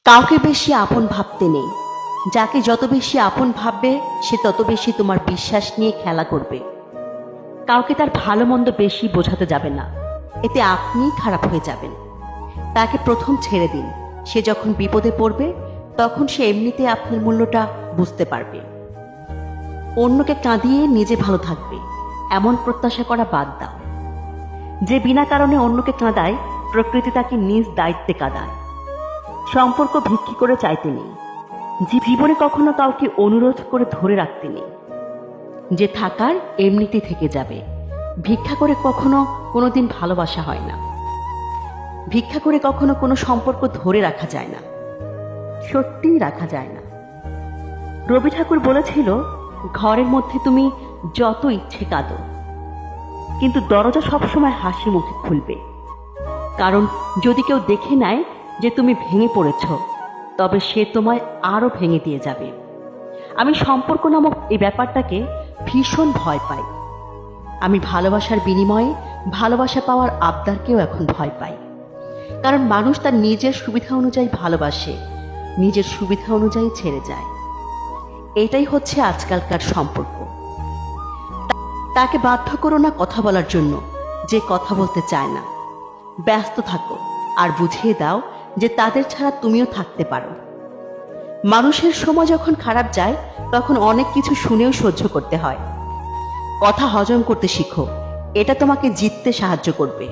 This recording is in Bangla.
কাউকে বেশি আপন ভাবতে নেই। যাকে যত বেশি আপন ভাববে সে তত বেশি তোমার বিশ্বাস নিয়ে খেলা করবে। কাউকে তার ভালো মন্দ বেশি বোঝাতে যাবে না, এতে আপনিই খারাপ হয়ে যাবেন। তাকে প্রথম ছেড়ে দিন, সে যখন বিপদে পড়বে তখন সে এমনিতে আপনার মূল্যটা বুঝতে পারবে। অন্যকে কাঁদিয়ে নিজে ভালো থাকবে এমন প্রত্যাশা করা বাদ দাও। যে বিনা কারণে অন্যকে কাঁদায় প্রকৃতি তাকে নিজ দায়িত্বে কাঁদায়। সম্পর্ক ভিক্ষি করে চাইতে নেই, জীবনে কখনো কাউকে অনুরোধ করে ধরে রাখতে নেই। যে থাকার এমনিতে থেকে যাবে, ভিক্ষা করে কখনো কোনোদিন ভালোবাসা হয় না। ভিক্ষা করে কখনো কোনো সম্পর্ক ধরে রাখা যায় না, সত্যিই রাখা যায় না। রবি ঠাকুর বলেছিল, ঘরের মধ্যে তুমি যত ইচ্ছে কাঁদো, কিন্তু দরজা সবসময় হাসি মুখে খুলবে। কারণ যদি কেউ দেখে নেয় যে তুমি ভেঙে পড়েছ, তবে সে তোমায় আরো ভেঙে দিয়ে যাবে। আমি সম্পর্ক নামক এই ব্যাপারটাকে ভীষণ ভয় পাই। আমি ভালোবাসার বিনিময়ে ভালোবাসা পাওয়ার আবদারকেও এখন ভয় পাই। কারণ মানুষ তার নিজের সুবিধা অনুযায়ী ভালোবাসে, নিজের সুবিধা অনুযায়ী ছেড়ে যায়। এটাই হচ্ছে আজকালকার সম্পর্ক। তাকে বাধ্য করো না কথা বলার জন্য যে কথা বলতে চায় না। ব্যস্ত থাকো আর বুঝিয়ে দাও যে তাদের ছাড়া তুমিও থাকতে পারো। মানুষের সময় যখন খারাপ যায় তখন অনেক কিছু শুনেও সহ্য করতে হয়। কথা হজম করতে শিখো, এটা তোমাকে জিততে সাহায্য করবে।